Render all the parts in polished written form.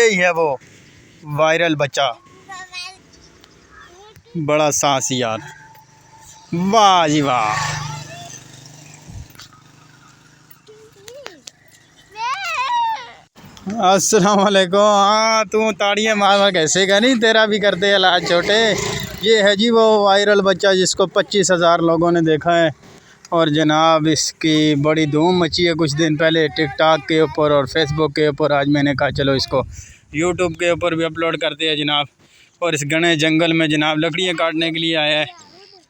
यही है वो वायरल बच्चा, बड़ा सांस यार, वाह जी वाह। अस्सलाम वालेकुम। हाँ तू ताड़ियाँ मार कैसे का नहीं, तेरा भी करते इलाज छोटे। ये है जी वो वायरल बच्चा जिसको 25,000 लोगों ने देखा है, और जनाब इसकी बड़ी धूम मची है कुछ दिन पहले टिकटॉक के ऊपर और फेसबुक के ऊपर। आज मैंने कहा चलो इसको यूट्यूब के ऊपर भी अपलोड करते हैं जनाब। और इस घने जंगल में जनाब लकड़ियाँ काटने के लिए आया है।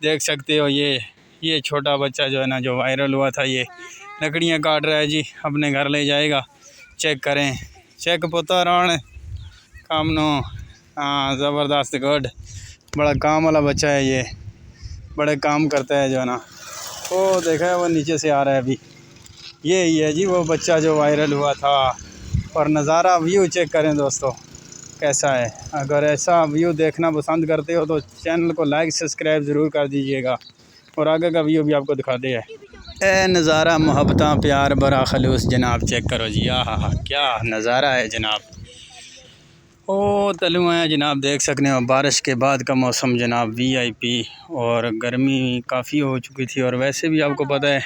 देख सकते हो ये छोटा बच्चा जो है ना, जो वायरल हुआ था, ये लकड़ियाँ काट रहा है जी, अपने घर ले जाएगा। चेक करें, चेक पोता राण काम नो। हाँ ज़बरदस्त गुड, बड़ा काम वाला बच्चा है ये, बड़े काम करता है जो है ना। वो देखा है वो नीचे से आ रहा है अभी, ये है जी वो बच्चा जो वायरल हुआ था। और नज़ारा व्यू चेक करें दोस्तों कैसा है। अगर ऐसा व्यू देखना पसंद करते हो तो चैनल को लाइक सब्सक्राइब ज़रूर कर दीजिएगा, और आगे का व्यू भी आपको दिखाते हैं। ए नज़ारा मोहब्बत प्यार बरा खलूस जनाब, चेक करो जी, हाँ क्या नज़ारा है जनाब। ओ तलू आया जनाब, देख सकते हो बारिश के बाद का मौसम जनाब, VIP। और गर्मी काफ़ी हो चुकी थी, और वैसे भी आपको पता है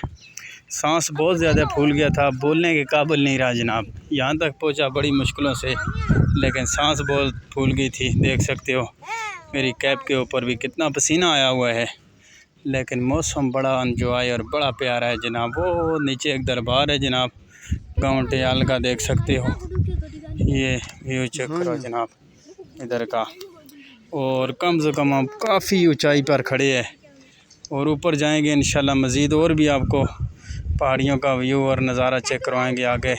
सांस बहुत ज़्यादा फूल गया था, बोलने के काबिल नहीं रहा जनाब। यहाँ तक पहुँचा बड़ी मुश्किलों से, लेकिन सांस बहुत फूल गई थी। देख सकते हो मेरी कैप के ऊपर भी कितना पसीना आया हुआ है, लेकिन मौसम बड़ा एंजॉय और बड़ा प्यारा है जनाब। वो नीचे एक दरबार है जनाब, गाँव टियाल का, देख सकते हो। ये व्यू चेक करो जनाब इधर का। और कम से कम आप काफ़ी ऊंचाई पर खड़े हैं, और ऊपर जाएंगे इंशाल्लाह मज़ीद और भी आपको पहाड़ियों का व्यू और नज़ारा चेक करवाएंगे आगे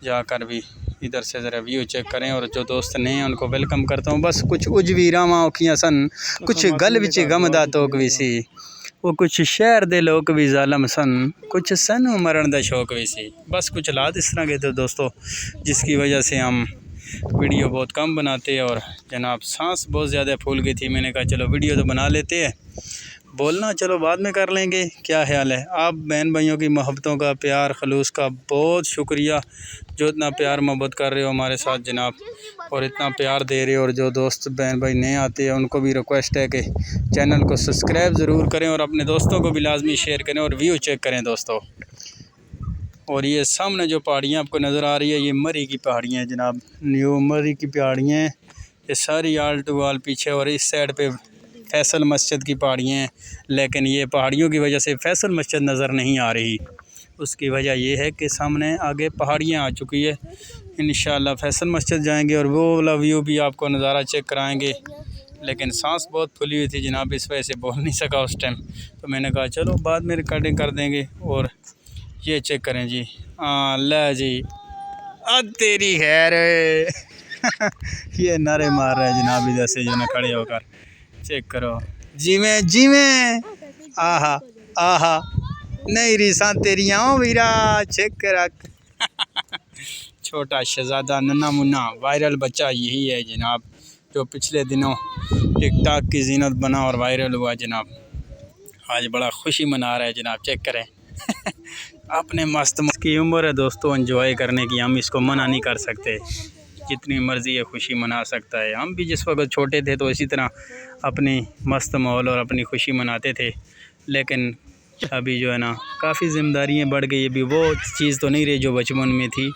जाकर भी। इधर से ज़रा व्यू चेक करें, और जो दोस्त नए हैं उनको वेलकम करता हूँ। बस कुछ उजवीरा औखियाँ सन, कुछ गल विच गमदा तोक भी सी, वो कुछ शहर दे लोग भी जालम सन, कुछ सन मरण दा शौक भी सी। बस कुछ हालात इस तरह के थे दोस्तों, जिसकी वजह से हम वीडियो बहुत कम बनाते हैं। और जनाब सांस बहुत ज़्यादा फूल गई थी, मैंने कहा चलो वीडियो तो बना लेते हैं, बोलना चलो बाद में कर लेंगे। क्या ख्याल है? आप बहन भाइयों की मोहब्बतों का, प्यार खलूस का बहुत शुक्रिया, जो इतना प्यार मोहब्बत कर रहे हो हमारे साथ जनाब, और इतना प्यार दे रहे हो। और जो दोस्त बहन भाई नए आते हैं उनको भी रिक्वेस्ट है कि चैनल को सब्सक्राइब ज़रूर करें, और अपने दोस्तों को भी लाजमी शेयर करें, और व्यू चेक करें दोस्तों। और ये सामने जो पहाड़ियाँ आपको नज़र आ रही है, ये मरी की पहाड़ियाँ हैं जनाब, न्यू मरी की पहाड़ियाँ हैं ये सारी, आल टू आल पीछे। और इस साइड पे फैसल मस्जिद की पहाड़ियाँ हैं, लेकिन ये पहाड़ियों की वजह से फैसल मस्जिद नज़र नहीं आ रही। उसकी वजह यह है कि सामने आगे पहाड़ियाँ आ चुकी है। इंशाल्लाह फैसल मस्जिद जाएंगे और वो वाला व्यू भी आपको नज़ारा चेक कराएंगे। लेकिन सांस बहुत फुली हुई थी जनाब, इस वजह से बोल नहीं सका उस टाइम, तो मैंने कहा चलो बाद में रिकॉर्डिंग कर देंगे। और ये चेक करें जी, हाँ ले जी, तेरी खैर ये नारे मार रहे हैं जनाब इधर से जो ना खड़े होकर। चेक करो जिमें जिमें, आहा आहा नहीं रीसा तेरिया वीरा, चेक रख छोटा शहजादा नन्ना मुन्ना वायरल बच्चा यही है जनाब, जो पिछले दिनों टिकटॉक की जीनत बना और वायरल हुआ जनाब। आज बड़ा खुशी मना रहा है जनाब, चेक करें अपने मस्त की उम्र है दोस्तों एंजॉय करने की, हम इसको मना नहीं कर सकते, जितनी मर्ज़ी है खुशी मना सकता है। हम भी जिस वक्त छोटे थे तो इसी तरह अपनी मस्त माहौल और अपनी खुशी मनाते थे, लेकिन अभी जो है ना काफ़ी ज़िम्मेदारियाँ बढ़ गई। अभी वो चीज़ तो नहीं रही जो बचपन में थी।